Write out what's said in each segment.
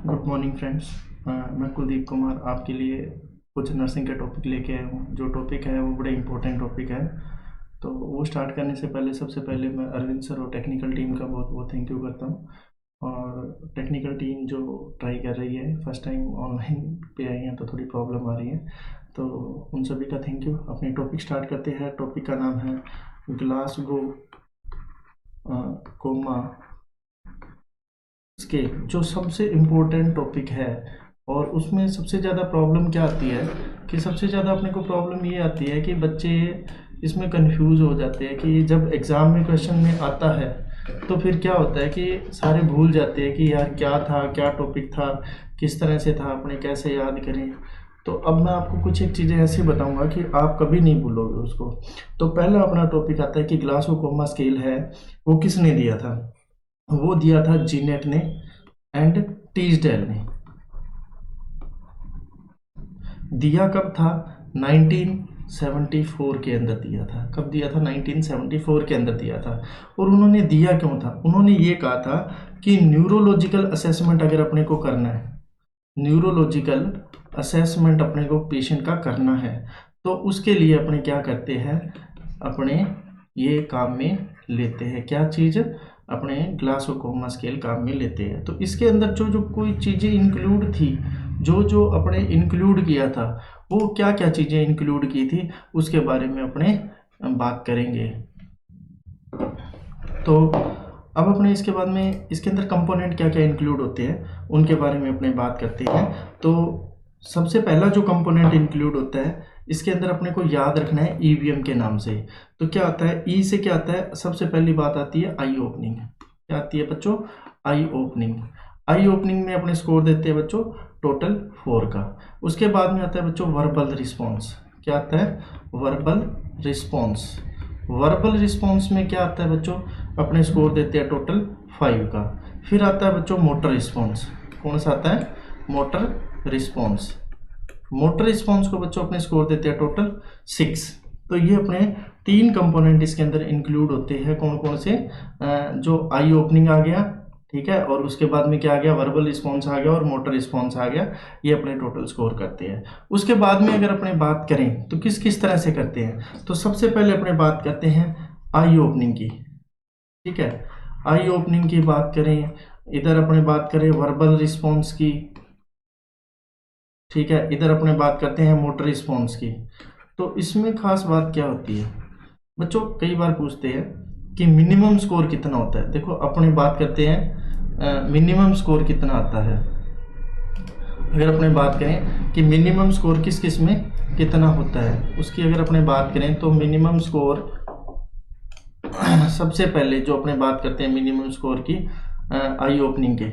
Good morning friends. मैं कुलदीप कुमार आपके लिए कुछ नर्सिंग के टॉपिक लेके आया हूँ। जो टॉपिक है वो बड़े इंपॉर्टेंट टॉपिक है। तो वो स्टार्ट करने से पहले सबसे पहले मैं अरविंद सर और टेक्निकल टीम का बहुत बहुत थैंक यू करता हूँ। और टेक्निकल टीम जो ट्राई कर रही है, फर्स्ट टाइम ऑनलाइन पे आई है तो थोड़ी प्रॉब्लम आ रही है, तो उन सभी का थैंक यू। अपनी टॉपिक स्टार्ट करते हैं। टॉपिक का नाम है ग्लासगो कोमा स्केल। जो सबसे इम्पोर्टेंट टॉपिक है और उसमें सबसे ज़्यादा प्रॉब्लम क्या आती है कि सबसे ज़्यादा अपने को प्रॉब्लम ये आती है कि बच्चे इसमें कंफ्यूज हो जाते हैं कि जब एग्ज़ाम में क्वेश्चन में आता है तो फिर क्या होता है कि सारे भूल जाते हैं कि यार क्या था, क्या टॉपिक था, किस तरह से था, अपने कैसे याद करें। तो अब मैं आपको कुछ एक चीज़ें ऐसी बताऊंगा कि आप कभी नहीं भूलोगे उसको। तो पहला अपना टॉपिक आता है कि ग्लासगो स्केल है, वो किसने दिया था? वो दिया था जीनेट ने एंड टीजडेल ने। दिया कब था? 1974 के अंदर दिया था। कब दिया था? 1974 के अंदर दिया था। और उन्होंने दिया क्यों था? उन्होंने ये कहा था कि न्यूरोलॉजिकल असेसमेंट अगर अपने को करना है, न्यूरोलॉजिकल असेसमेंट अपने को पेशेंट का करना है, तो उसके लिए अपने क्या करते हैं, अपने ये काम में लेते हैं। क्या चीज़? अपने ग्लासगो स्केल काम में लेते हैं। तो इसके अंदर जो जो कोई चीज़ें इंक्लूड थी, जो जो अपने इंक्लूड किया था, वो क्या क्या चीज़ें इंक्लूड की थी, उसके बारे में अपने बात करेंगे। तो अब अपने इसके बाद में इसके अंदर कंपोनेंट क्या क्या इंक्लूड होते हैं उनके बारे में अपने बात करते हैं। तो सबसे पहला जो कंपोनेंट इंक्लूड होता है, इसके अंदर अपने को याद रखना है ईवीएम के नाम से। तो क्या आता है? ई से क्या आता है? सबसे पहली बात आती है आई ओपनिंग। क्या आती है बच्चों? आई ओपनिंग। आई ओपनिंग में अपने स्कोर देते हैं बच्चों टोटल 4 का। उसके बाद में आता है बच्चों वर्बल रिस्पॉन्स। क्या आता है? Verbal response. वर्बल रिस्पॉन्स में क्या आता है बच्चों? अपने स्कोर देते हैं टोटल 5 का। फिर आता है बच्चों मोटर रिस्पॉन्स। कौन सा आता है? Motor response. मोटर रिस्पॉन्स को बच्चों अपने स्कोर देते हैं टोटल 6। तो ये अपने 3 कंपोनेंट इसके अंदर इंक्लूड होते हैं। कौन कौन से? जो आई ओपनिंग आ गया, ठीक है, और उसके बाद में क्या आ गया? वर्बल रिस्पॉन्स आ गया और मोटर रिस्पॉन्स आ गया। ये अपने टोटल स्कोर करते हैं। उसके बाद में अगर अपने बात करें तो किस किस तरह से करते हैं, तो सबसे पहले अपने बात करते हैं आई ओपनिंग की। ठीक है, आई ओपनिंग की बात करें, इधर अपने बात करें वर्बल रिस्पॉन्स की, ठीक है, इधर अपने बात करते हैं मोटर रिस्पॉन्स की। तो इसमें खास बात क्या होती है बच्चों? कई बार पूछते हैं कि मिनिमम स्कोर कितना होता है। देखो अपने बात करते हैं मिनिमम स्कोर कितना आता है। अगर अपने बात करें कि मिनिमम स्कोर किस किस में कितना होता है, उसकी अगर अपने बात करें तो मिनिमम स्कोर सबसे पहले जो अपने बात करते हैं मिनिमम स्कोर की आई ओपनिंग के,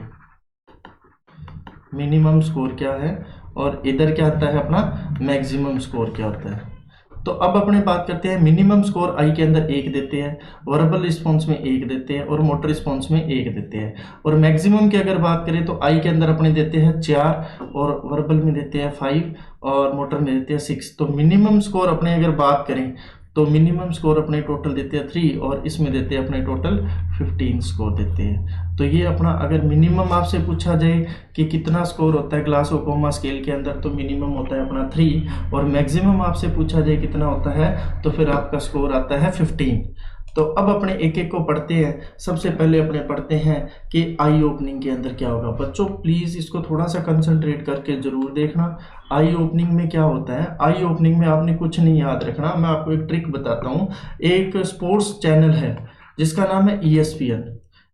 मिनिमम स्कोर क्या है, और इधर क्या आता है अपना मैक्सिमम स्कोर क्या होता है। तो अब अपने बात करते हैं मिनिमम स्कोर आई के अंदर 1 देते हैं, वर्बल रिस्पॉन्स में 1 देते हैं और मोटर रिस्पॉन्स में 1 देते हैं। और मैक्सिमम की अगर बात करें तो आई के अंदर अपने देते हैं 4 और वर्बल में देते हैं 5 और मोटर में देते हैं 6। तो मिनिमम स्कोर अपने अगर बात करें तो मिनिमम स्कोर अपने टोटल देते हैं 3 और इसमें देते हैं अपने टोटल 15 स्कोर देते हैं। तो ये अपना अगर मिनिमम आपसे पूछा जाए कि कितना स्कोर होता है ग्लासगो स्केल के अंदर, तो मिनिमम होता है अपना 3 और मैक्सिमम आपसे पूछा जाए कितना होता है तो फिर आपका स्कोर आता है 15। तो अब अपने एक एक को पढ़ते हैं। सबसे पहले अपने पढ़ते हैं कि आई ओपनिंग के अंदर क्या होगा। बच्चों प्लीज़ इसको थोड़ा सा कंसंट्रेट करके ज़रूर देखना। आई ओपनिंग में क्या होता है? आई ओपनिंग में आपने कुछ नहीं याद रखना, मैं आपको एक ट्रिक बताता हूँ। एक स्पोर्ट्स चैनल है जिसका नाम है ESPN,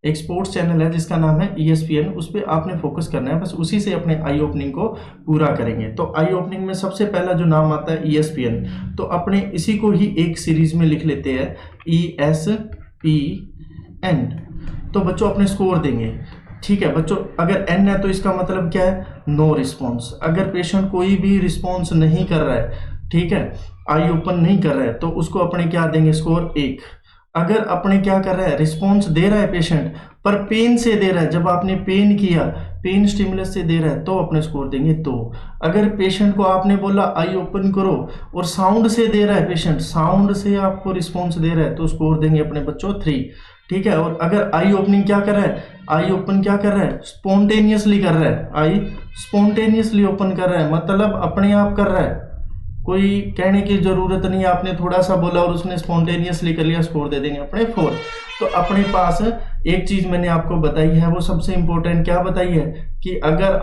एक स्पोर्ट्स चैनल है जिसका नाम है ESPN, उस पर आपने फोकस करना है, बस उसी से अपने आई ओपनिंग को पूरा करेंगे। तो आई ओपनिंग में सबसे पहला जो नाम आता है ESPN, तो अपने इसी को ही एक सीरीज में लिख लेते हैं ESPN। तो बच्चों अपने स्कोर देंगे। ठीक है बच्चों, अगर N है तो इसका मतलब क्या है? No response. अगर पेशेंट कोई भी रिस्पॉन्स नहीं कर रहा है, ठीक है, आई ओपन नहीं कर रहा है, तो उसको अपने क्या देंगे? स्कोर 1। अगर अपने क्या कर रहा है? रिस्पॉन्स दे रहा है पेशेंट, पर पेन से दे रहा है, जब आपने पेन किया, पेन स्टिमुलस से दे रहा है, तो अपने स्कोर देंगे 2। अगर पेशेंट को आपने बोला आई ओपन करो और साउंड से दे रहा है पेशेंट, साउंड से आपको रिस्पॉन्स दे रहा है, तो स्कोर देंगे अपने बच्चों 3। ठीक है। और अगर आई ओपनिंग क्या कर रहा है, आई ओपन क्या कर रहा है, स्पॉन्टेनियसली कर रहा है, आई स्पॉन्टेनियसली ओपन कर रहा है, मतलब अपने आप कर रहा है, कोई कहने की जरूरत नहीं, आपने थोड़ा सा बोला और उसने स्पॉन्टेनियसली कर लिया, स्कोर दे देंगे अपने 4। तो अपने पास एक चीज मैंने आपको बताई है, वो सबसे इंपॉर्टेंट क्या बताई है कि अगर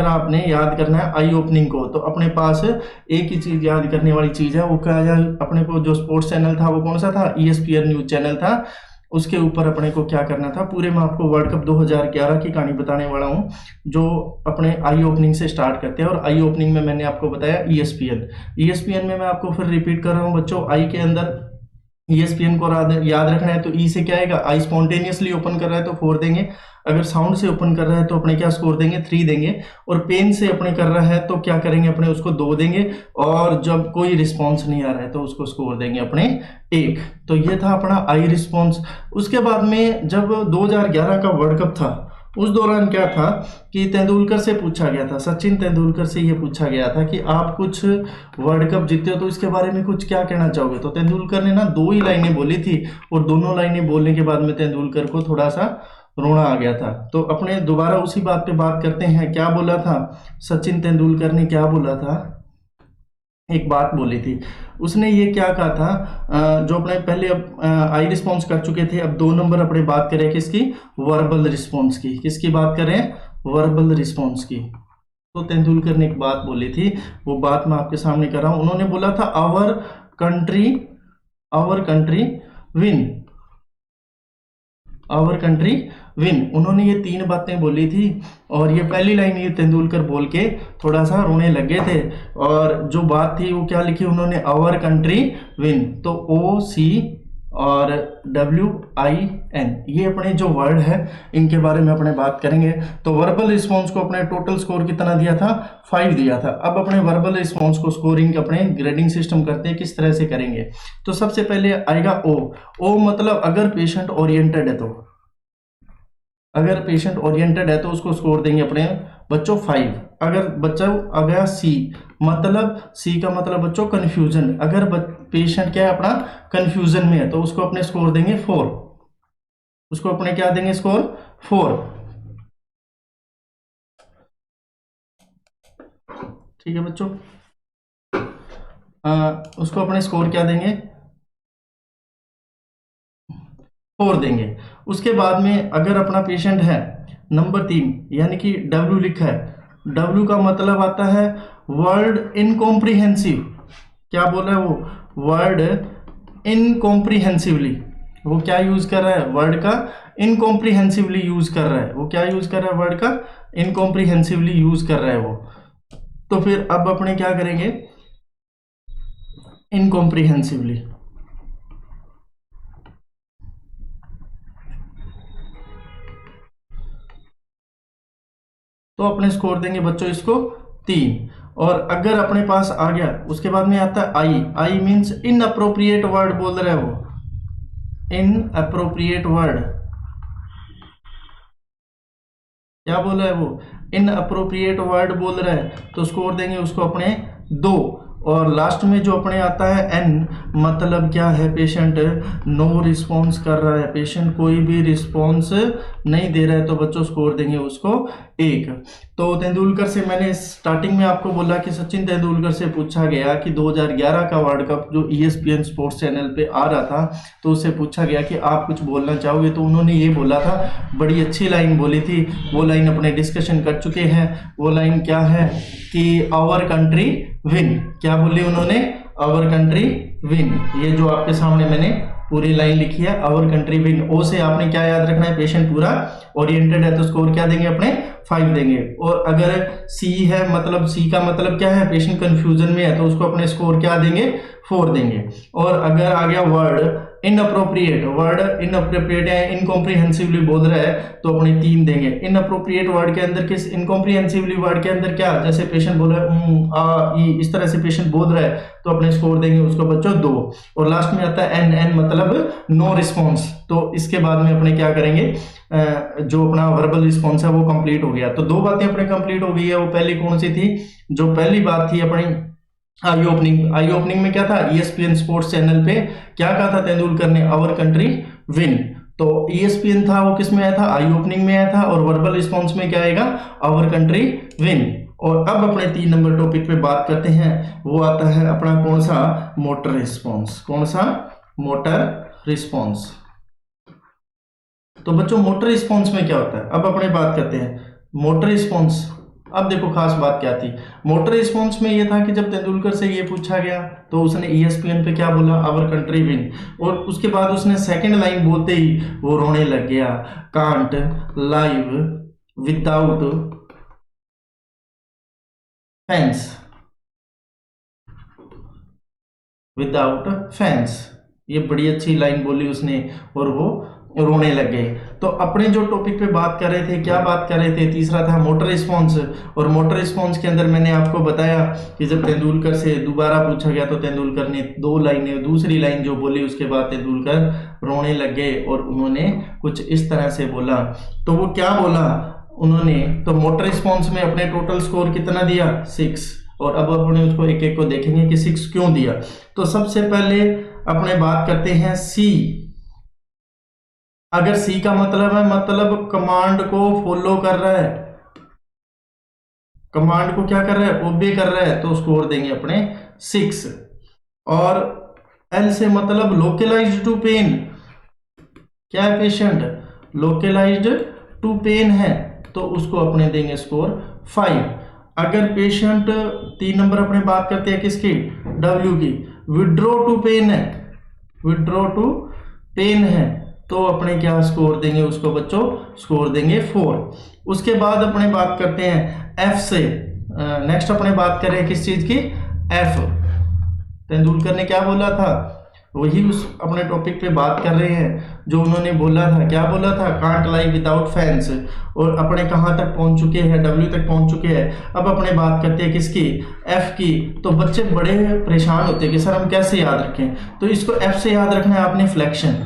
आपने याद करना है आई ओपनिंग को, तो अपने पास एक ही चीज याद करने वाली चीज है, वो क्या है, अपने को जो स्पोर्ट्स चैनल था वो कौन सा था, ESPN न्यूज चैनल था, उसके ऊपर अपने को क्या करना था, पूरे मैं आपको वर्ल्ड कप 2011 की कहानी बताने वाला हूँ, जो अपने आई ओपनिंग से स्टार्ट करते हैं। और आई ओपनिंग में मैंने आपको बताया ESPN में मैं आपको फिर रिपीट कर रहा हूँ बच्चों, आई के अंदर ESPN को याद रखना है, तो ई से क्या आएगा, आई स्पॉन्टेनियसली ओपन कर रहा है तो 4 देंगे, अगर साउंड से ओपन कर रहा है तो अपने क्या स्कोर देंगे, 3 देंगे, और पेन से अपने कर रहा है तो क्या करेंगे, अपने उसको 2 देंगे, और जब कोई रिस्पॉन्स नहीं आ रहा है तो उसको स्कोर देंगे अपने 1। तो ये था अपना आई रिस्पॉन्स। उसके बाद में जब 2011 का वर्ल्ड कप था, उस दौरान क्या था कि तेंदुलकर से पूछा गया था, सचिन तेंदुलकर से ये पूछा गया था कि आप कुछ वर्ल्ड कप जीते हो तो इसके बारे में कुछ क्या कहना चाहोगे। तो तेंदुलकर ने ना 2 ही लाइनें बोली थी, और दोनों लाइनें बोलने के बाद में तेंदुलकर को थोड़ा सा रोना आ गया था। तो अपने दोबारा उसी बात पे बात करते हैं, क्या बोला था सचिन तेंदुलकर ने, क्या बोला था, एक बात बोली थी उसने, ये क्या कहा था, जो अपने पहले आई रिस्पॉन्स कर चुके थे, अब 2 नंबर अपने बात करें किसकी, वर्बल रिस्पॉन्स की। किसकी बात करें, वर्बल रिस्पॉन्स की। तो तेंदुलकर ने एक बात बोली थी, वो बात मैं आपके सामने कर रहा हूं। उन्होंने बोला था our country win, our country win. उन्होंने ये 3 बातें बोली थी, और ये पहली लाइन ये तेंदुलकर बोल के थोड़ा सा रोने लगे थे, और जो बात थी वो क्या लिखी उन्होंने, आवर कंट्री विन। तो OC और WIN ये अपने जो वर्ड है इनके बारे में अपने बात करेंगे। तो वर्बल रिस्पॉन्स को अपने टोटल स्कोर कितना दिया था, 5 दिया था। अब अपने वर्बल रिस्पॉन्स को स्कोरिंग अपने ग्रेडिंग सिस्टम करते हैं, किस तरह से करेंगे। तो सबसे पहले आएगा O मतलब अगर पेशेंट ओरिएंटेड है, तो अगर पेशेंट ओरिएंटेड है तो उसको स्कोर देंगे अपने बच्चों 5। अगर बच्चा आ गया C का मतलब बच्चों कंफ्यूजन, अगर पेशेंट क्या है अपना कंफ्यूजन में है तो उसको अपने स्कोर देंगे 4, उसको अपने क्या देंगे स्कोर 4। ठीक है बच्चों, उसको अपने स्कोर क्या देंगे, 4 देंगे। उसके बाद में अगर अपना पेशेंट है नंबर 3 यानी कि W लिखा है, W का मतलब आता है वर्ड इनकॉम्प्रिहेंसिव। क्या बोल रहा है वो, वर्ड इनकॉम्प्रिहेंसिवली, वो क्या यूज कर रहा है, वर्ड का इनकॉम्प्रिहेंसिवली यूज कर रहा है, वो क्या यूज कर रहा है, वर्ड का इनकॉम्प्रिहेंसिवली यूज कर रहा है वो। तो फिर अब अपने क्या करेंगे, इनकॉम्प्रिहेंसिवली, तो अपने स्कोर देंगे बच्चों इसको 3। और अगर अपने पास आ गया, उसके बाद में आता है आई मीन्स इनअप्रोप्रिएट वर्ड बोल रहा है वो, इनअप्रोप्रिएट वर्ड, क्या बोल रहा है वो, इनअप्रोप्रिएट वर्ड बोल रहा है, तो स्कोर देंगे उसको अपने 2। और लास्ट में जो अपने आता है N मतलब क्या है, पेशेंट नो रिस्पॉन्स कर रहा है, पेशेंट कोई भी रिस्पॉन्स नहीं दे रहा है, तो बच्चों स्कोर देंगे उसको 1। तो तेंदुलकर से मैंने स्टार्टिंग में आपको बोला कि सचिन तेंदुलकर से पूछा गया कि 2011 का वर्ल्ड कप जो ESPN स्पोर्ट्स चैनल पे आ रहा था, तो उससे पूछा गया कि आप कुछ बोलना चाहोगे, तो उन्होंने ये बोला था, बड़ी अच्छी लाइन बोली थी, वो लाइन अपने डिस्कशन कर चुके हैं। वो लाइन क्या है कि आवर कंट्री विन, क्या बोली उन्होंने, आवर कंट्री विन। ये जो आपके सामने मैंने पूरी लाइन लिखी है, आवर कंट्री विन। O से आपने क्या याद रखना है, पेशेंट पूरा ओरिएंटेड है तो स्कोर क्या देंगे अपने 5 देंगे। और अगर C है मतलब C का मतलब क्या है, पेशेंट कंफ्यूजन में है तो उसको अपने स्कोर क्या देंगे 4 देंगे। और अगर आ गया वर्ड इनअप्रोप्रिएट, वर्ड इनअप्रोप्रिएट है, इनकॉम्प्रिहेंसिवली बोल रहा है, तो अपने 3 देंगे। इनअप्रोप्रिएट वर्ड के अंदर किस, इनकॉम्प्रिहेंसिवली वर्ड के अंदर क्या, जैसे पेशेंट बोल रहा है इस तरह से पेशेंट बोल रहा है, तो अपने स्कोर देंगे उसको बच्चों 2। और लास्ट में आता है N मतलब नो रिस्पॉन्स। तो इसके बाद में अपने क्या करेंगे, जो अपना वर्बल रिस्पॉन्स है वो कंप्लीट हो गया। तो 2 बातें अपने कंप्लीट हो गई है। वो पहली कौन सी थी, जो पहली बात थी अपनी आई ओपनिंग में क्या था, ESPN स्पोर्ट्स चैनल पे क्या कहा था तेंदुलकर ने, आवर कंट्री विन। तो ESPN था वो किस में आया था, आई ओपनिंग में आया था, और वर्बल रिस्पॉन्स में क्या आएगा, आवर कंट्री विन। और अब अपने 3 नंबर टॉपिक पे बात करते हैं, वो आता है अपना कौन सा, मोटर रिस्पॉन्स। कौन सा, मोटर रिस्पॉन्स। तो बच्चों मोटर रिस्पॉन्स में क्या होता है, अब अपने बात करते हैं मोटर रिस्पॉन्स। अब देखो खास बात क्या थी, मोटर रिस्पॉन्स में ये था कि जब तेंदुलकर से ये पूछा गया तो उसने ESPN पे क्या बोला, आवर कंट्री विन। और उसके बाद उसने सेकंड लाइन बोलते ही वो रोने लग गया, can't live without fans, without fans. ये बड़ी अच्छी लाइन बोली उसने और वो रोने लग गए। तो अपने जो टॉपिक पे बात कर रहे थे, क्या बात कर रहे थे, तीसरा था मोटर रिस्पॉन्स। और मोटर रिस्पॉन्स के अंदर मैंने आपको बताया कि जब तेंदुलकर से दोबारा पूछा गया तो तेंदुलकर ने 2 लाइनें, दूसरी लाइन जो बोली उसके बाद तेंदुलकर रोने लग गए और उन्होंने कुछ इस तरह से बोला। तो वो क्या बोला उन्होंने, तो मोटर रिस्पॉन्स में अपने टोटल स्कोर कितना दिया, 6। और अब अपने उसको एक एक को देखेंगे कि 6 क्यों दिया। तो सबसे पहले अपने बात करते हैं सी। अगर सी का मतलब है, मतलब कमांड को फॉलो कर रहा है, कमांड को क्या कर रहा है, ओबे कर रहा है, तो स्कोर देंगे अपने 6। और एल से मतलब लोकलाइज्ड टू पेन, क्या है पेशेंट, लोकलाइज्ड टू पेन है, तो उसको अपने देंगे स्कोर 5। अगर पेशेंट 3 नंबर अपने बात करते हैं किसकी, डब्ल्यू की, विड्रॉ टू पेन है, विड्रॉ टू पेन है, तो अपने क्या स्कोर देंगे उसको बच्चों, स्कोर देंगे 4। उसके बाद अपने बात करते हैं एफ से। नेक्स्ट अपने बात करें किस चीज की, एफ। तेंदुलकर ने क्या बोला था, वही उस अपने टॉपिक पे बात कर रहे हैं जो उन्होंने बोला था, क्या बोला था, कांट लाइव विदाउट फैंस। और अपने कहाँ तक पहुंच चुके हैं, डब्ल्यू तक पहुंच चुके हैं। अब अपने बात करते हैं किसकी, एफ की। तो बच्चे बड़े परेशान होते हैं कि सर हम कैसे याद रखें, तो इसको एफ से याद रखना है आपने, फ्लेक्शन।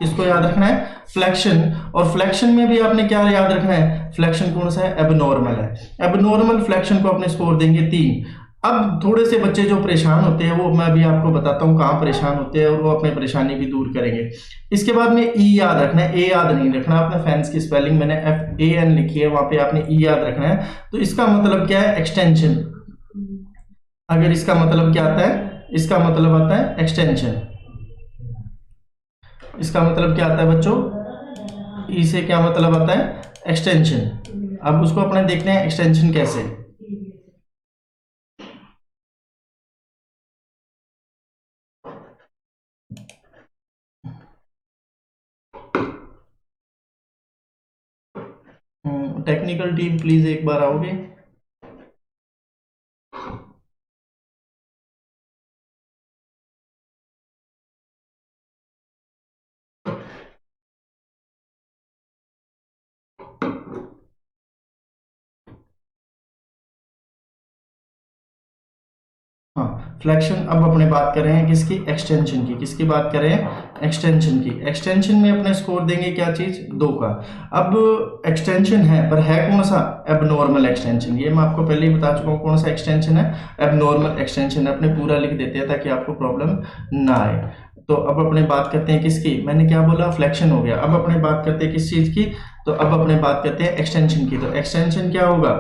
इसको याद रखना है फ्लेक्शन। और फ्लेक्शन में भी आपने क्या याद रखना है, फ्लेक्शन कौन सा है, एबनॉर्मल है। एबनॉर्मल फ्लेक्शन को अपने स्कोर देंगे 3। अब थोड़े से बच्चे जो परेशान होते हैं वो मैं भी आपको बताता हूँ कहाँ परेशान होते हैं और वो अपनी परेशानी भी दूर करेंगे। इसके बाद में ई याद रखना है, ए याद नहीं रखना। आपने फैंस की स्पेलिंग मैंने FAN लिखी है, वहां पे आपने ई याद रखना है। तो इसका मतलब क्या है, एक्सटेंशन। अगर इसका मतलब क्या आता है, इसका मतलब आता है एक्सटेंशन। इसका मतलब क्या आता है बच्चों, ई से क्या मतलब आता है, एक्सटेंशन। अब उसको अपने देखते हैं एक्सटेंशन कैसे। टेक्निकल टीम प्लीज एक बार आओगे। हाँ, फ्लेक्शन। अब अपने बात कर रहे हैं किसकी, एक्सटेंशन की। किसकी बात कर रहे हैं, एक्सटेंशन की। एक्सटेंशन में अपने स्कोर देंगे क्या चीज, 2 का। अब एक्सटेंशन है पर है कौन सा, एबनॉर्मल एक्सटेंशन। ये मैं आपको पहले ही बता चुका हूँ कौन सा एक्सटेंशन है, एबनॉर्मल एक्सटेंशन। अपने पूरा लिख देते हैं ताकि आपको प्रॉब्लम ना आए। तो अब अपने बात करते हैं किसकी, मैंने क्या बोला, फ्लेक्शन हो गया। अब अपने बात करते हैं किस चीज की, तो अब अपने बात करते हैं एक्सटेंशन की। तो एक्सटेंशन क्या होगा,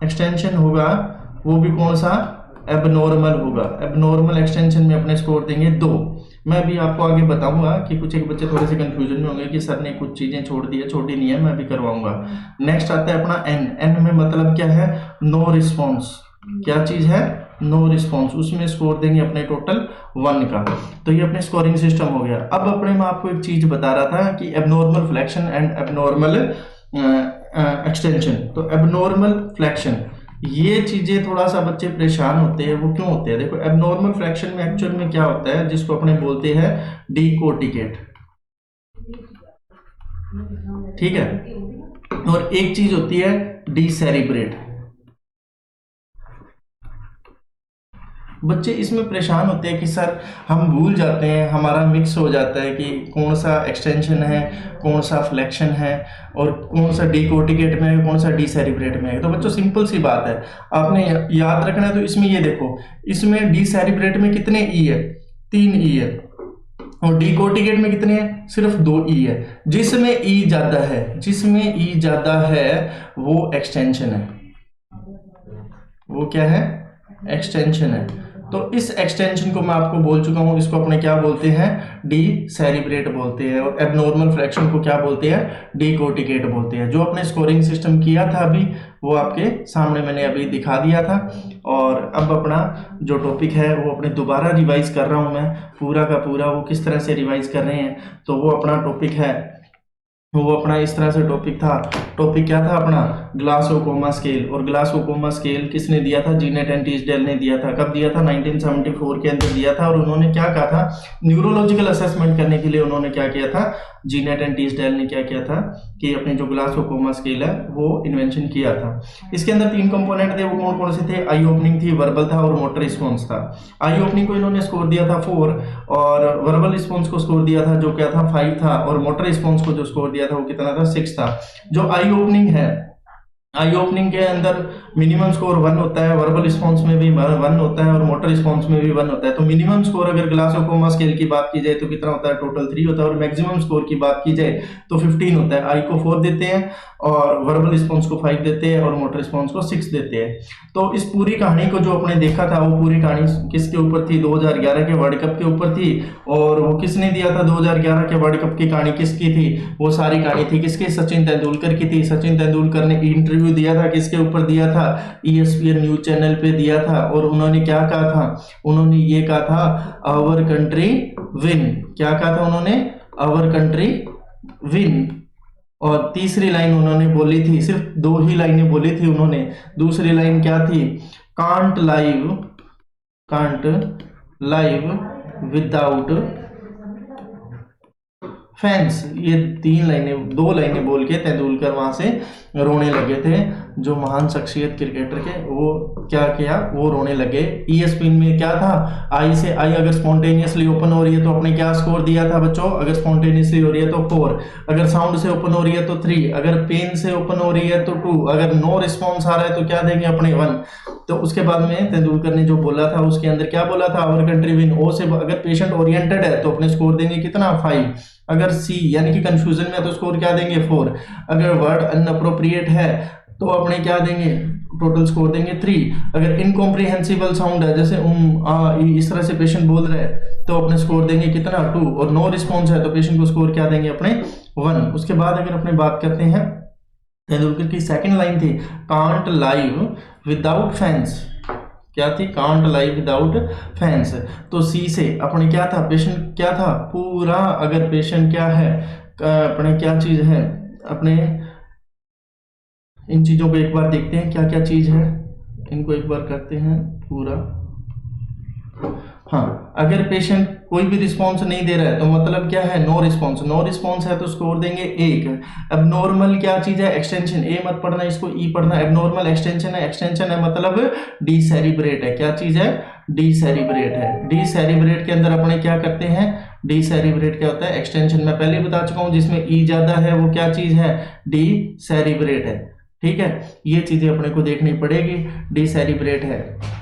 एक्सटेंशन होगा वो भी कौन सा, एबनॉर्मल होगा। एबनॉर्मल एक्सटेंशन में अपने स्कोर देंगे 2। मैं भी आपको आगे बताऊंगा कि कुछ एक बच्चे थोड़े से कंफ्यूजन में होंगे कि सर ने कुछ चीजें छोड़ दी है, छोड़ी नहीं है, मैं भी करवाऊंगा। नेक्स्ट आता है अपना एन। एन में मतलब क्या है, नो रिस्पॉन्स। क्या चीज है, नो रिस्पॉन्स। उसमें स्कोर देंगे अपने टोटल 1 का। तो ये अपने स्कोरिंग सिस्टम हो गया। अब अपने मैं आपको एक चीज बता रहा था कि abnormal flexion and abnormal extension. तो एबनॉर्मल फ्लेक्शन, ये चीजें थोड़ा सा बच्चे परेशान होते हैं, वो क्यों होते हैं, देखो एबनॉर्मल फ्रैक्शन में एक्चुअल में क्या होता है, जिसको अपने बोलते हैं डीकोटिकेट, ठीक है। और एक चीज होती है डीसेरिब्रेट। बच्चे इसमें परेशान होते हैं कि सर हम भूल जाते हैं, हमारा मिक्स हो जाता है कि कौन सा एक्सटेंशन है, कौन सा फ्लेक्शन है, और कौन सा डीकोटिकेट में है, कौन सा डीसेरिब्रेट में है। तो बच्चों सिंपल सी बात है, आपने याद रखना है। तो इसमें ये देखो, इसमें डीसेरिब्रेट में कितने ई है, 3 ई है। और डी कोटिकेट में कितने हैं? सिर्फ 2 ई है। जिसमें ई ज्यादा है, जिसमें ई ज्यादा है वो एक्सटेंशन है। वो क्या है? एक्सटेंशन है। तो इस एक्सटेंशन को मैं आपको बोल चुका हूं, इसको अपने क्या बोलते हैं? डी सेरिब्रेट बोलते हैं। और एबनॉर्मल फ्रैक्शन को क्या बोलते हैं? डी कोटिकेट बोलते हैं। जो अपने स्कोरिंग सिस्टम किया था अभी, वो आपके सामने मैंने अभी दिखा दिया था। और अब अपना जो टॉपिक है वो अपने दोबारा रिवाइज कर रहा हूं मैं, पूरा का पूरा। वो किस तरह से रिवाइज कर रहे हैं, तो वो अपना टॉपिक है, वो अपना इस तरह से टॉपिक था। टॉपिक क्या था अपना? ग्लासोकोमा स्केल। और ग्लासोकोमा स्केल किसने दिया था? जीनेट एंड टीसडेल ने दिया था। कब दिया था? 1974 के अंदर दिया था। और उन्होंने क्या कहा था? न्यूरोलॉजिकल असेसमेंट करने के लिए उन्होंने क्या किया था? जीनेट एंड टीसडेल ने क्या किया था कि अपने जो ग्लासोकोमा स्केल है वो इन्वेंशन किया था। इसके अंदर 3 कंपोनेंट थे। वो कौन कौन से थे? आई ओपनिंग थी, वर्बल था और मोटर रिस्पॉन्स था। आई ओपनिंग को इन्होंने स्कोर दिया था 4, और वर्बल रिस्पॉन्स को स्कोर दिया था जो क्या था 5 था, और मोटर रिस्पॉन्स को जो स्कोर दिया था वो कितना था? 6 था। जो आई ओपनिंग है, आई ओपनिंग के अंदर मिनिमम स्कोर 1 होता है, वर्बल रिस्पॉन्स में भी 1 होता है और मोटर रिस्पॉन्स में भी 1 होता है। तो मिनिमम स्कोर अगर ग्लासोकोमा स्केल की बात की जाए तो कितना होता है? टोटल 3 होता है। और मैक्सिमम स्कोर की बात की जाए तो 15 होता है। आई को 4 देते हैं, और वर्बल रिस्पॉन्स को 5 देते हैं, और मोटर रिस्पॉन्स को 6 देते हैं। तो इस पूरी कहानी को जो अपने देखा था, वो पूरी कहानी किसके ऊपर थी? 2011 के वर्ल्ड कप के ऊपर थी। और वो किसने दिया था? 2011 के वर्ल्ड कप की कहानी किसकी थी? वो सारी कहानी थी किसकी? सचिन तेंदुलकर की थी। सचिन तेंदुलकर ने इंटरव्यू दिया था, किसके ऊपर दिया था? ESPN न्यूज चैनल पे दिया था। और उन्होंने क्या कहा था? उन्होंने ये कहा था, आवर कंट्री विन। क्या कहा था उन्होंने? Our country win. और तीसरी लाइन उन्होंने बोली थी, सिर्फ 2 ही लाइनें बोली थी उन्होंने। दूसरी लाइन क्या थी? Can't live without fans. ये 2 लाइनें बोल के तेंदुलकर वहां से रोने लगे थे। जो महान शख्सियत क्रिकेटर के, वो क्या किया? वो रोने लगे। ESPN में क्या था? आई से आई अगर स्पॉन्टेनियसली ओपन हो रही है तो अपने क्या स्कोर दिया था बच्चों? अगर स्पॉन्टेनियसली हो रही है तो 4, अगर साउंड से ओपन हो रही है तो 3, अगर पेन से ओपन हो रही है तो 2, अगर नो रिस्पॉन्स आ रहा है तो क्या देंगे अपने? 1। तो उसके बाद में तेंदुलकर ने जो बोला था उसके अंदर क्या बोला था? Our country win. ओ से अगर पेशेंट ओरिएंटेड है तो अपने स्कोर देंगे कितना? 5। अगर सी यानी कि कंफ्यूजन में है तो स्कोर क्या देंगे? 4। अगर वर्ड अनअप्रोप्रिएट है तो अपने क्या देंगे? टोटल स्कोर देंगे 3। अगर इनकॉम्प्रिहेंसिबल साउंड है, जैसे इस तरह से पेशेंट बोल रहा है, तो अपने स्कोर देंगे कितना? 2। और नो रिस्पॉन्स है तो पेशेंट को स्कोर क्या देंगे अपने? 1। उसके बाद अगर अपने बात करते हैं, तेंदुलकर की सेकंड लाइन थी कांट लाइव विदाउट फैंस। क्या थी? Can't live without fans. तो सी से अपने क्या था? पेशेंट क्या था? पूरा अगर पेशेंट क्या है, अपने क्या चीज है? अपने इन चीजों को एक बार देखते हैं क्या क्या चीज है, इनको एक बार करते हैं पूरा। हाँ, अगर पेशेंट कोई भी रिस्पॉन्स नहीं दे रहा है तो मतलब क्या है? No response. नो रिस्पॉन्स है तो स्कोर देंगे 1। एबनॉर्मल क्या चीज है? एक्सटेंशन। ए मत पढ़ना, इसको ई पढ़ना। एबनॉर्मल एक्सटेंशन है। एक्सटेंशन है मतलब डीसेरिब्रेट है। क्या चीज है? डीसेरिब्रेट है। डीसेरिब्रेट के अंदर अपने क्या करते हैं? डीसेरिब्रेट क्या होता है? एक्सटेंशन। मैं पहले बता चुका हूं, जिसमें ई ज्यादा है वो क्या चीज है? डीसेरिब्रेट है। ठीक है, ये चीजें अपने को देखनी पड़ेगी। डीसेरिब्रेट है।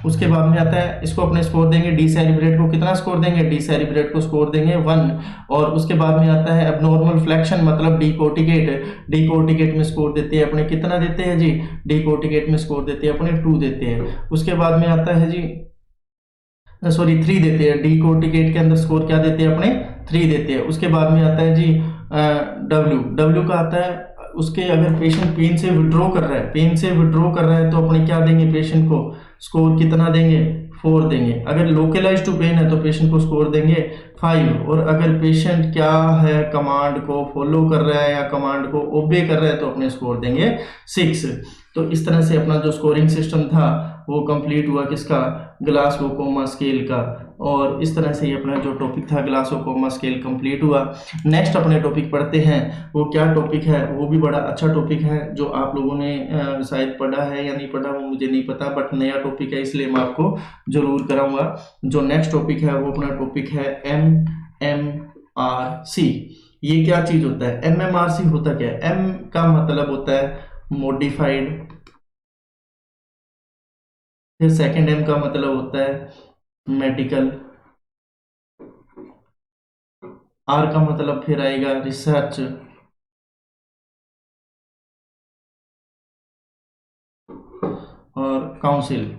उसके बाद में आता है, इसको अपने स्कोर देंगे। डीसेरिब्रेट को कितना स्कोर देंगे? डीसेरिब्रेट को स्कोर देंगे 1। और उसके बाद में आता है एबनॉर्मल फ्लैक्शन मतलब डीकोर्टिकेट। डीकोर्टिकेट में स्कोर देते हैं अपने कितना देते हैं जी? डीकोर्टिकेट में स्कोर देते हैं अपने 2 देते हैं। उसके बाद में आता है जी, सॉरी 3 देते हैं। डीकोर्टिकेट के अंदर स्कोर क्या देते हैं अपने? 3 देते हैं। उसके बाद में आता है जी डब्ल्यू का आता है, उसके अगर पेशेंट पेन से विड्रॉ कर रहा है, पेन से विड्रॉ कर रहा है तो अपने क्या देंगे? पेशेंट को स्कोर कितना देंगे? 4 देंगे। अगर लोकलाइज टू पेन है तो पेशेंट को स्कोर देंगे 5। और अगर पेशेंट क्या है? कमांड को फॉलो कर रहा है या कमांड को ओबे कर रहा है तो अपने स्कोर देंगे 6। तो इस तरह से अपना जो स्कोरिंग सिस्टम था वो कंप्लीट हुआ किसका? ग्लासोकोमा स्केल का। और इस तरह से ही अपना जो टॉपिक था ग्लासोकोमा स्केल कंप्लीट हुआ। नेक्स्ट अपने टॉपिक पढ़ते हैं। वो क्या टॉपिक है? वो भी बड़ा अच्छा टॉपिक है जो आप लोगों ने शायद पढ़ा है या नहीं पढ़ा वो मुझे नहीं पता, बट नया टॉपिक है इसलिए मैं आपको जरूर कराऊंगा। जो नेक्स्ट टॉपिक है वो अपना टॉपिक है MMRC। ये क्या चीज होता है? MMRC होता क्या है? M का मतलब होता है मॉडिफाइड, फिर सेकंड M का मतलब होता है मेडिकल, आर का मतलब फिर आएगा रिसर्च, और काउंसिल,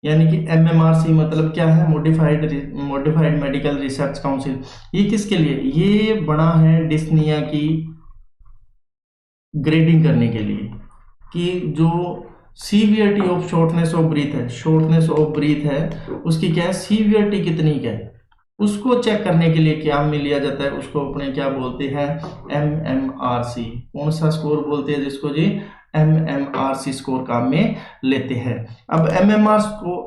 यानी कि एमएमआरसी मतलब क्या है, मॉडिफाइड मेडिकल रिसर्च काउंसिल। ये किसके लिए, ये बना है डिस्निया की ग्रेडिंग करने के लिए, कि जो severity of shortness of breath है, शॉर्टनेस ऑफ ब्रीथ है उसकी क्या है, सीवियरिटी कितनी क्या है, उसको चेक करने के लिए क्या में लिया जाता है, उसको अपने क्या बोलते हैं, एमएमआरसी। कौन सा स्कोर बोलते हैं जिसको जी, एमएमआरसी स्कोर काम में लेते हैं। अब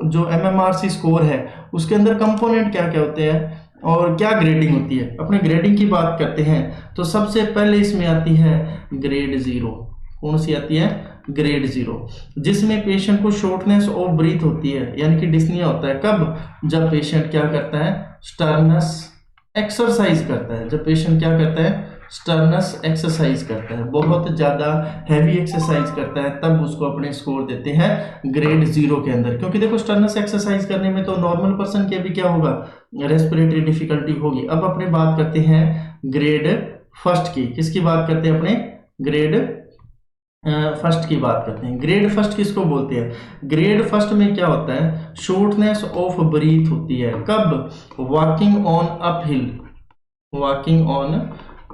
जो एमएमआरसी स्कोर है उसके अंदर कंपोनेंट क्या क्या होते हैं और क्या ग्रेडिंग होती है। अपने ग्रेडिंग की बात करते हैं तो सबसे पहले इसमें आती है ग्रेड 0। कौन सी आती है, ग्रेड 0, जिसमें पेशेंट को शॉर्टनेस ऑफ ब्रीथ होती है, यानी कि डिस्निया होता है। कब, जब पेशेंट क्या करता है, स्टर्नस एक्सरसाइज करता है। जब पेशेंट क्या करता है, स्टर्नस एक्सरसाइज करता है, बहुत ज्यादा हैवी एक्सरसाइज करता है, तब उसको अपने स्कोर देते हैं ग्रेड 0 के अंदर। क्योंकि देखो स्टर्नस एक्सरसाइज करने में तो नॉर्मल पर्सन के भी क्या होगा, रेस्पिरेटरी डिफिकल्टी होगी। अब अपने बात करते हैं ग्रेड फर्स्ट की, किसकी बात करते हैं अपने, ग्रेड फर्स्ट की बात करते हैं। ग्रेड फर्स्ट किसको बोलते हैं, ग्रेड फर्स्ट में क्या होता है, शॉर्टनेस ऑफ ब्रीथ होती है। कब, walking on uphill, walking on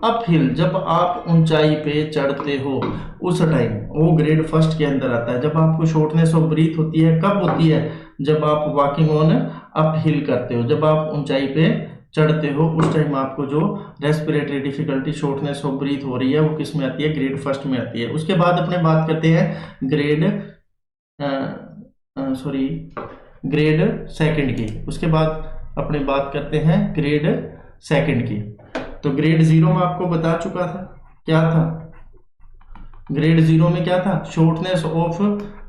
uphill, जब आप ऊंचाई पे चढ़ते हो उस टाइम, वो ग्रेड फर्स्ट के अंदर आता है। जब आपको शॉर्टनेस ऑफ ब्रीथ होती है, कब होती है, जब आप वॉकिंग ऑन अपहिल करते हो, जब आप ऊंचाई पे चढ़ते हो उस टाइम आपको जो respiratory difficulty, shortness of breath हो रही है, वो किस में आती है, ग्रेड फर्स्ट में आती है। उसके बाद अपने बात करते हैं ग्रेड सेकंड की। उसके बाद अपने बात करते हैं ग्रेड सेकंड की। तो ग्रेड 0 में आपको बता चुका था क्या था, ग्रेड 0 में क्या था, शॉर्टनेस ऑफ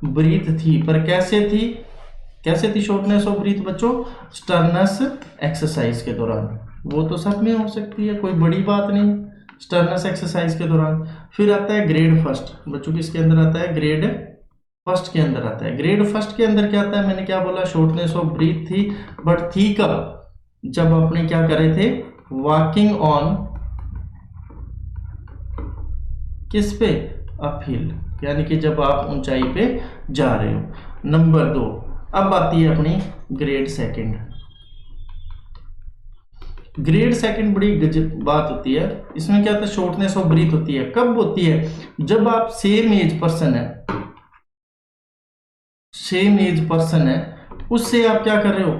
ब्रीथ थी, पर कैसे थी शॉर्टनेस ऑफ ब्रीथ बच्चों, स्टर्नस एक्सरसाइज के दौरान। वो तो सब में हो सकती है, कोई बड़ी बात नहीं, स्टर्नस एक्सरसाइज के दौरान। फिर आता है ग्रेड फर्स्ट, बच्चों किसके अंदर आता है, ग्रेड फर्स्ट के अंदर आता है। ग्रेड फर्स्ट के अंदर क्या आता है, मैंने क्या बोला, शॉर्टनेस ऑफ ब्रीथ थी, बट थी कब, जब आपने क्या करे थे, वॉकिंग ऑन किस पे, अपहिल, यानी कि जब आप ऊंचाई पे जा रहे हो। नंबर 2, अब आती है अपनी ग्रेड सेकंड। ग्रेड सेकंड बड़ी गजब बात होती है। इसमें क्या होता है, शॉर्टनेस ऑफ ब्रीथ होती है। कब होती है, जब आप सेम एज पर्सन है, उससे आप क्या कर रहे हो,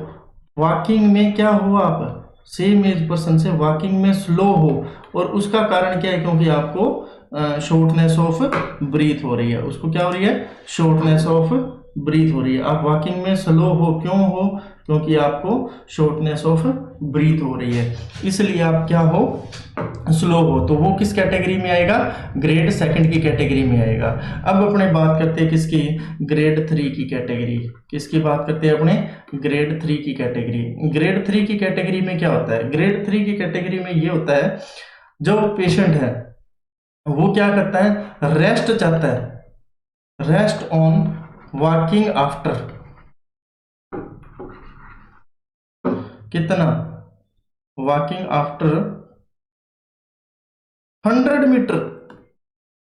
वॉकिंग में क्या हो, आप सेम एज पर्सन से वॉकिंग में स्लो हो, और उसका कारण क्या है, क्योंकि आपको शॉर्टनेस ऑफ ब्रीथ हो रही है। उसको क्या हो रही है, शॉर्टनेस ऑफ ब्रीथ हो रही है। आप वॉकिंग में स्लो हो, क्यों हो, क्योंकि आपको शॉर्टनेस ऑफ ब्रीथ हो रही है, इसलिए आप क्या हो, स्लो हो। तो वो किस कैटेगरी में आएगा, ग्रेड सेकंड की कैटेगरी में आएगा। अब अपने बात करते हैं किसकी, ग्रेड 3 की कैटेगरी। किसकी बात करते हैं अपने, ग्रेड 3 की कैटेगरी। ग्रेड 3 की कैटेगरी में क्या होता है, ग्रेड 3 की कैटेगरी में ये होता है, जो पेशेंट है वो क्या करता है, रेस्ट चाहता है, रेस्ट ऑन वॉकिंग आफ्टर कितना, वॉकिंग आफ्टर 100 मीटर।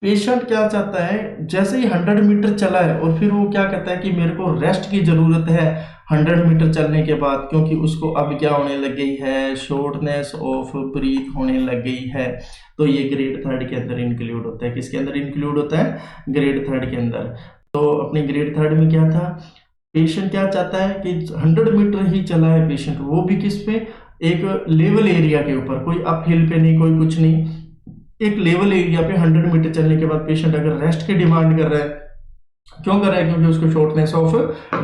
पेशेंट क्या चाहता है, जैसे ही 100 मीटर चला है और फिर वो क्या कहता है कि मेरे को रेस्ट की जरूरत है 100 मीटर चलने के बाद, क्योंकि उसको अब क्या होने लग गई है, शॉर्टनेस ऑफ ब्रीथ होने लग गई है। तो ये ग्रेड 3 के अंदर इंक्लूड होता है। किसके अंदर इंक्लूड होता है, ग्रेड 3 के अंदर। तो अपने ग्रेड 3 में क्या था, पेशेंट क्या चाहता है कि 100 मीटर ही चला है पेशेंट, वो भी किस पे, एक लेवल एरिया के ऊपर, कोई अप हिल पे नहीं, कोई कुछ नहीं, एक लेवल एरिया पे 100 मीटर चलने के बाद पेशेंट अगर रेस्ट की डिमांड कर रहा है, क्यों कर रहा है, क्योंकि उसको शॉर्टनेस ऑफ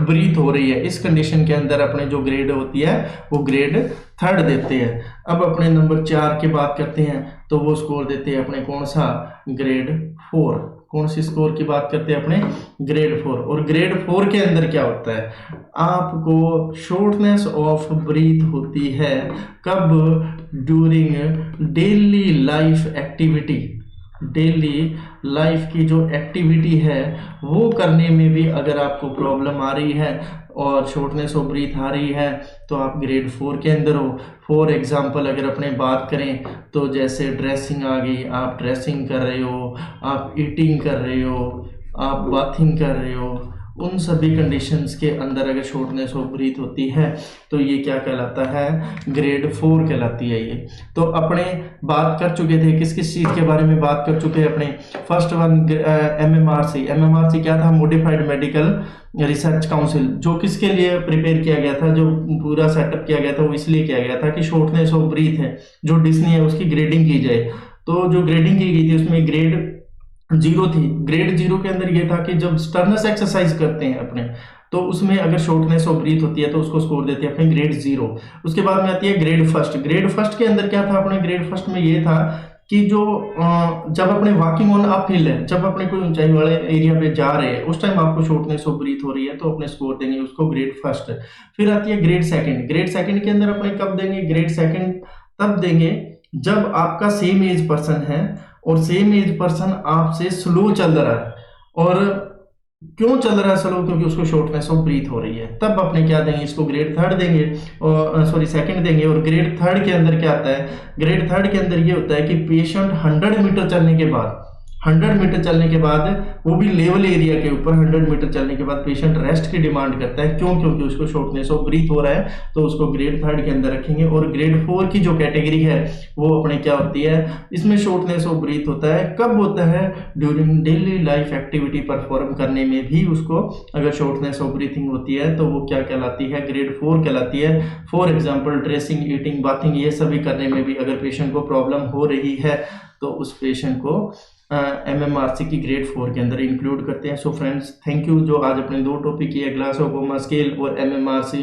ब्रीथ हो रही है। इस कंडीशन के अंदर अपने जो ग्रेड होती है वो ग्रेड 3 देते हैं। अब अपने नंबर 4 की बात करते हैं, तो वो स्कोर देते हैं अपने कौन सा, ग्रेड 4। कौन सी स्कोर की बात करते हैं अपने, ग्रेड 4। और ग्रेड 4 के अंदर क्या होता है, आपको शॉर्टनेस ऑफ ब्रीथ होती है कब, during daily life activity. Daily life की जो एक्टिविटी है वो करने में भी अगर आपको प्रॉब्लम आ रही है और शॉर्टनेस ऑफ ब्रीथ आ रही है तो आप ग्रेड 4 के अंदर हो। फॉर एग्जांपल अगर अपने बात करें तो जैसे ड्रेसिंग आ गई, आप ड्रेसिंग कर रहे हो, आप ईटिंग कर रहे हो, आप बाथिंग कर रहे हो, उन सभी कंडीशंस के अंदर अगर शॉर्टनेस ऑफ ब्रीथ होती है तो ये क्या कहलाता है, ग्रेड 4 कहलाती है ये। तो अपने बात कर चुके थे किस किस चीज़ के बारे में बात कर चुके हैं अपने। First one MMRC। MMRC क्या था, मॉडिफाइड मेडिकल रिसर्च काउंसिल, जो किसके लिए प्रिपेयर किया गया था, जो पूरा सेटअप किया गया था वो इसलिए किया गया था कि शॉर्टनेस ऑफ ब्रीथ है जो डिस्नी है उसकी ग्रेडिंग की जाए। तो जो ग्रेडिंग की गई थी उसमें ग्रेड 0 थी। ग्रेड 0 के अंदर ये था कि जब स्टर्नस एक्सरसाइज करते हैं अपने तो उसमें अगर शॉर्टनेस ऑफ ब्रीथ होती है तो उसको स्कोर देते हैं अपने ग्रेड 0। उसके बाद में आती है ग्रेड फर्स्ट। ग्रेड फर्स्ट के अंदर क्या था, अपने ग्रेड फर्स्ट में ये था कि जो जब अपने वॉकिंग ऑन अप हिल है, जब अपने कोई ऊंचाई वाले एरिया पे जा रहे हैं उस टाइम आपको शॉर्टनेस ऑफ ब्रीथ हो रही है तो अपने स्कोर देंगे उसको ग्रेड फर्स्ट। फिर आती है ग्रेड सेकंड। ग्रेड सेकंड के अंदर अपने कब देंगे, ग्रेड सेकंड तब देंगे जब आपका सेम एज पर्सन है और सेम एज पर्सन आपसे स्लो चल रहा है। और क्यों चल रहा है स्लो, क्योंकि उसको शॉर्टनेस ऑफ ब्रीथ हो रही है, तब अपने क्या देंगे, इसको ग्रेड थर्ड देंगे और सॉरी सेकंड देंगे। और ग्रेड थर्ड के अंदर क्या आता है, ग्रेड थर्ड के अंदर ये होता है कि पेशेंट 100 मीटर चलने के बाद, 100 मीटर चलने के बाद वो भी लेवल एरिया के ऊपर 100 मीटर चलने के बाद पेशेंट रेस्ट की डिमांड करता है। क्यों, क्योंकि उसको शॉर्टनेस ऑफ ब्रीथ हो रहा है, तो उसको ग्रेड थर्ड के अंदर रखेंगे। और ग्रेड 4 की जो कैटेगरी है वो अपने क्या होती है, इसमें शॉर्टनेस ऑफ ब्रीथ होता है, कब होता है, during daily life activity perform करने में भी उसको अगर शॉर्टनेस ऑफ ब्रीथिंग होती है तो वो क्या कहलाती है, ग्रेड 4 कहलाती है। For example dressing, eating, bathing ये सभी करने में भी अगर पेशेंट को प्रॉब्लम हो रही है तो उस पेशेंट को MMRC की ग्रेड 4 के अंदर इंक्लूड करते हैं। सो फ्रेंड्स थैंक यू, जो आज अपने दो टॉपिक किए, ग्लासोगोमा स्केल और MMRC।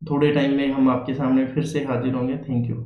थोड़े टाइम में हम आपके सामने फिर से हाजिर होंगे। Thank you.